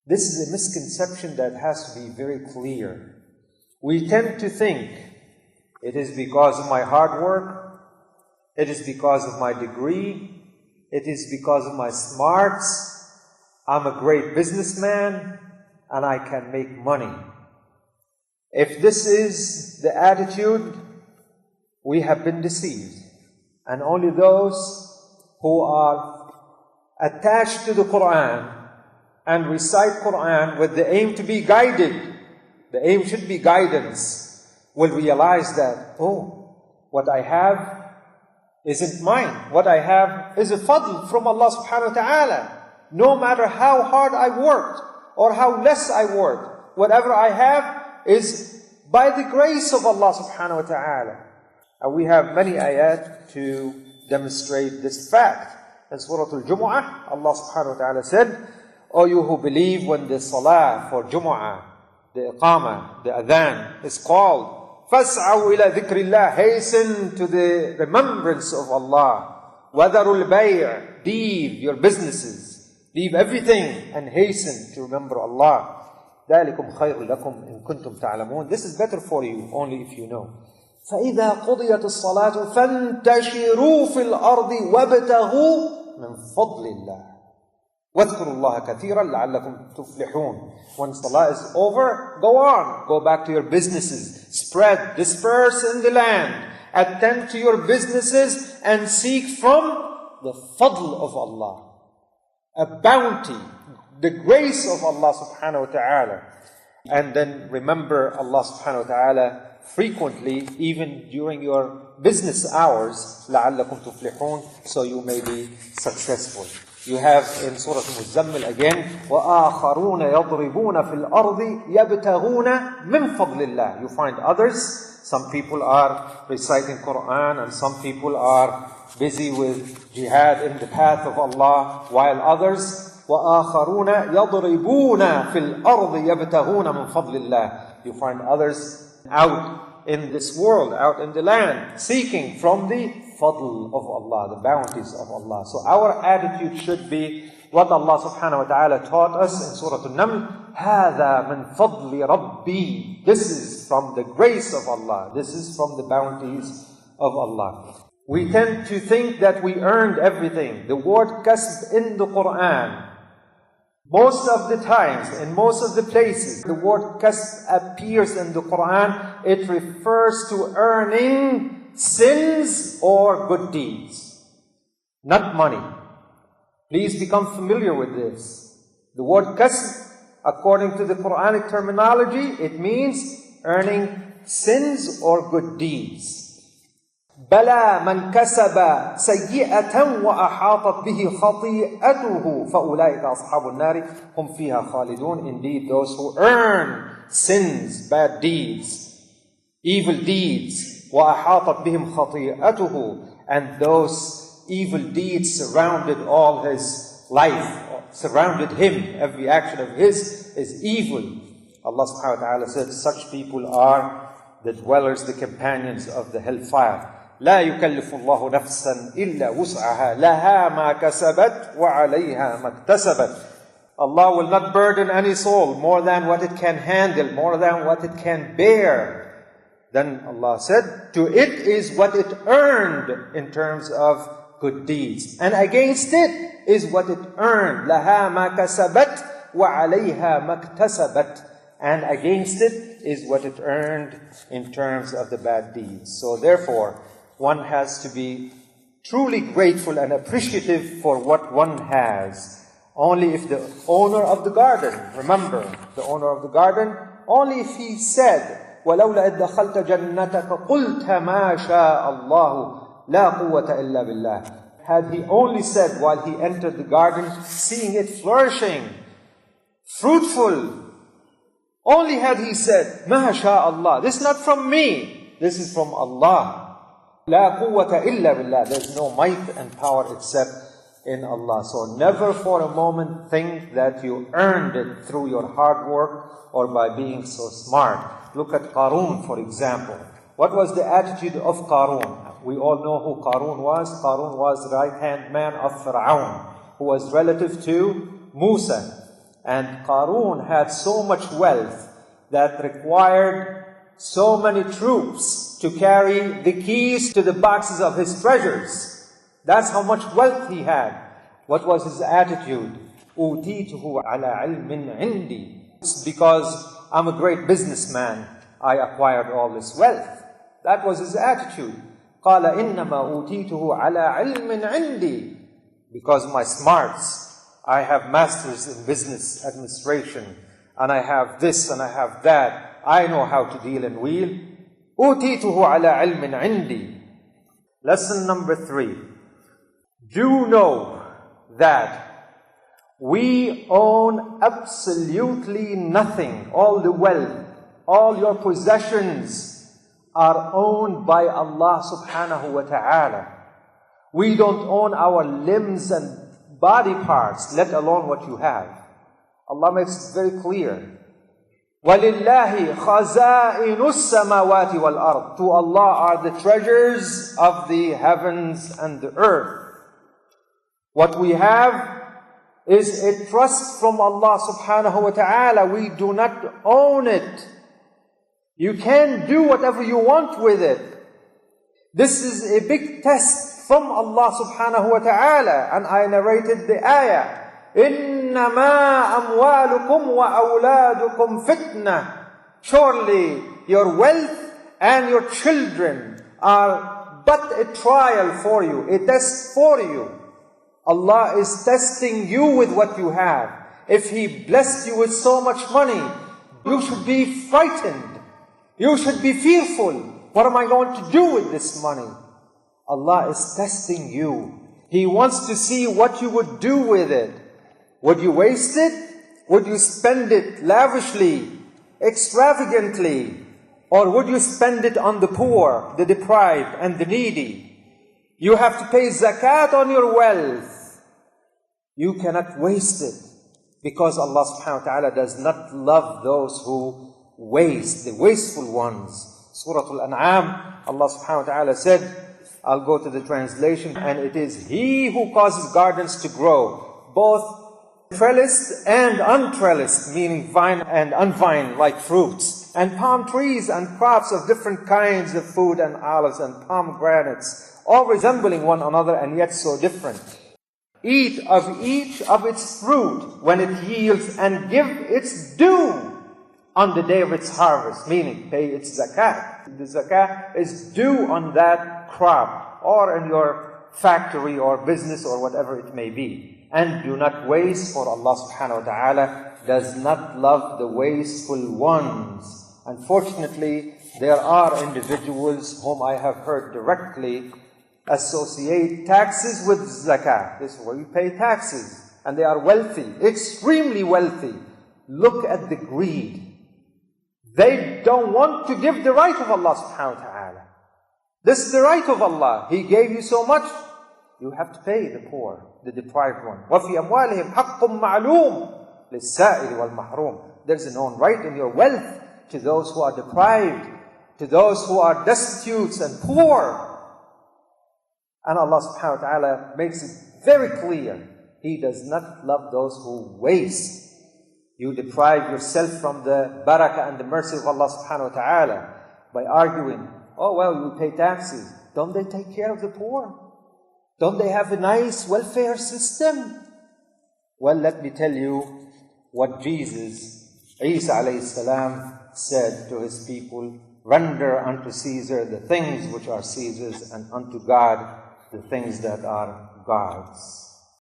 This is a misconception that has to be very clear. We tend to think it is because of my hard work, it is because of my degree, it is because of my smarts, I'm a great businessman, and I can make money. If this is the attitude, we have been deceived. And only those who are attached to the Quran and recite Quran with the aim to be guided, the aim should be guidance, will realize that, what I have isn't mine. What I have is a fadl from Allah subhanahu wa ta'ala. No matter how hard I worked or how less I worked, whatever I have is by the grace of Allah subhanahu wa ta'ala. And we have many ayat to demonstrate this fact. In Surah Al-Jumu'ah, Allah subhanahu wa ta'ala said, O you who believe, when the salah for Jumu'ah, the iqamah, the adhan is called, فَاسْعَوْا إِلَى ذِكْرِ اللَّهِ, hasten to the remembrance of Allah. وَذَرُوا الْبَيْعِ, leave your businesses, leave everything and hasten to remember Allah. ذَلِكُمْ خَيْرٌ لَكُمْ إِن كُنتُمْ تَعْلَمُونَ. This is better for you only if you know. فَإِذَا قُضِيَتِ الصَّلَاةُ فَانْتَشِرُوا فِي الْأَرْضِ وَابْتَغُوا مِنْ فَضْلِ اللَّهِ وَاذْكُرُوا اللَّهَ كَثِيرًا لَعَلَّكُمْ تُفْلِحُونَ. When salah is over, go on. Go back to your businesses. Spread, disperse in the land. Attend to your businesses and seek from the fadl of Allah. A bounty, the grace of Allah subhanahu wa ta'ala. And then remember Allah subhanahu wa ta'ala frequently, even during your business hours, لَعَلَّكُمْ تُفْلِحُونَ, so you may be successful. You have in Surah Al-Muzammil again, وَآخَرُونَ يَضْرِبُونَ فِي الْأَرْضِ يَبْتَغُونَ مِنْ فَضْلِ اللَّهِ. You find others, some people are reciting Quran and some people are busy with jihad in the path of Allah, while others, وَآخَرُونَ يَضْرِبُونَ فِي الْأَرْضِ يَبْتَغُونَ مِنْ فَضْلِ اللَّهِ. You find others out in this world, out in the land, seeking from the fadl of Allah, the bounties of Allah. So our attitude should be what Allah subhanahu wa ta'ala taught us in Surah Al-Naml, هَذَا مِنْ فَضْلِ رَبِّي. This is from the grace of Allah. This is from the bounties of Allah. We tend to think that we earned everything. The word kasb in the Quran, most of the times, in most of the places, the word kasb appears in the Quran. It refers to earning sins or good deeds, not money. Please become familiar with this. The word kasb, according to the Quranic terminology, it means earning sins or good deeds. بَلَا مَنْ كَسَبَ سَيِّئَةً وَأَحَاطَتْ بِهِ خَطِيئَتُهُ فَأُولَٰئِكَ أَصْحَابُ النَّارِ هُمْ فِيهَا خَالِدُونَ. Indeed, those who earn sins, bad deeds, evil deeds, وَأَحَاطَتْ بِهِمْ خَطِيئَتُهُ, and those evil deeds surrounded all his life, surrounded him. Every action of his is evil. Allah subhanahu wa ta'ala said, such people are the dwellers, the companions of the hellfire. لا يكلف الله نفسا إلا وسعها لها ما كسبت وعليها ما اكتسبت. Allah will not burden any soul more than what it can handle, more than what it can bear. Then Allah said, to it is what it earned in terms of good deeds. And against it is what it earned. لها ما كسبت وعليها ما اكتسبت. And against it is what it earned in terms of the bad deeds. So therefore, one has to be truly grateful and appreciative for what one has. Only if the owner of the garden, remember, the owner of the garden, only if he said, وَلَوْلَا إِذْ دَخَلْتَ جَنَّتَكَ قُلْتَ مَا شَاءَ اللَّهُ لَا قُوَّةَ إِلَّا بِاللَّهِ. Had he only said while he entered the garden, seeing it flourishing, fruitful, only had he said, مَا شَاءَ اللَّهُ, this is not from me, this is from Allah. لَا قُوَّةَ إِلَّا بِاللَّهِ. There's no might and power except in Allah. So never for a moment think that you earned it through your hard work or by being so smart. Look at Qarun, for example. What was the attitude of Qarun? We all know who Qarun was. Qarun was the right-hand man of Fir'aun, who was relative to Musa. And Qarun had so much wealth that required so many troops to carry the keys to the boxes of his treasures. That's how much wealth he had. What was his attitude? أُوتِيتُهُ عَلَى عِلْمٍ عِنْدِي. It's because I'm a great businessman, I acquired all this wealth. That was his attitude. قَالَ إِنَّمَا أُوتِيتُهُ عَلَى عِلْمٍ عِنْدِي. Because of my smarts, I have masters in business administration, and I have this and I have that. I know how to deal and wheel. أُوتِيتُهُ عَلَى عِلْمٍ عِنْدِي. Lesson number 3. Do know that we own absolutely nothing. All the wealth, all your possessions are owned by Allah subhanahu wa ta'ala. We don't own our limbs and body parts, let alone what you have. Allah makes it very clear. وَلِلَّهِ خَزَائِنُ السَّمَاوَاتِ وَالْأَرْضِ. To Allah are the treasures of the heavens and the earth. What we have is a trust from Allah subhanahu wa ta'ala. We do not own it. You can do whatever you want with it. This is a big test from Allah subhanahu wa ta'ala. And I narrated the ayah. إِنَّمَا أَمْوَالُكُمْ وَأَوْلَادُكُمْ فِتْنَةٌ. Surely your wealth and your children are but a trial for you, a test for you. Allah is testing you with what you have. If He blessed you with so much money, you should be frightened. You should be fearful. What am I going to do with this money? Allah is testing you. He wants to see what you would do with it. Would you waste it? Would you spend it lavishly, extravagantly? Or would you spend it on the poor, the deprived, and the needy? You have to pay zakat on your wealth. You cannot waste it, because Allah subhanahu wa ta'ala does not love those who waste, the wasteful ones. Surah Al-An'am, Allah subhanahu wa ta'ala said, I'll go to the translation, and it is He who causes gardens to grow, both trellised and untrellised, meaning vine and unvine like fruits, and palm trees and crops of different kinds of food, and olives and pomegranates, all resembling one another and yet so different. Eat of each of its fruit when it yields, and give its due on the day of its harvest, meaning pay its zakat. The zakat is due on that crop, or in your factory or business or whatever it may be. And do not waste, for Allah subhanahu wa ta'ala does not love the wasteful ones. Unfortunately, there are individuals whom I have heard directly associate taxes with zakah. This is where you pay taxes. And they are wealthy, extremely wealthy. Look at the greed. They don't want to give the right of Allah subhanahu wa ta'ala. This is the right of Allah. He gave you so much. You have to pay the poor, the deprived one. وَفِي أَمْوَالِهِمْ حَقٌّ مَعْلُومٌ لِلسَّائِلِ وَالْمَحْرُومِ. There's a known right in your wealth to those who are deprived, to those who are destitute and poor. And Allah subhanahu wa ta'ala makes it very clear. He does not love those who waste. You deprive yourself from the barakah and the mercy of Allah subhanahu wa ta'ala by arguing, oh well, you pay taxes. Don't they take care of the poor? Don't they have a nice welfare system? Well, let me tell you what Jesus, Isa alayhi salam, said to his people. Render unto Caesar the things which are Caesar's, and unto God the things that are God's.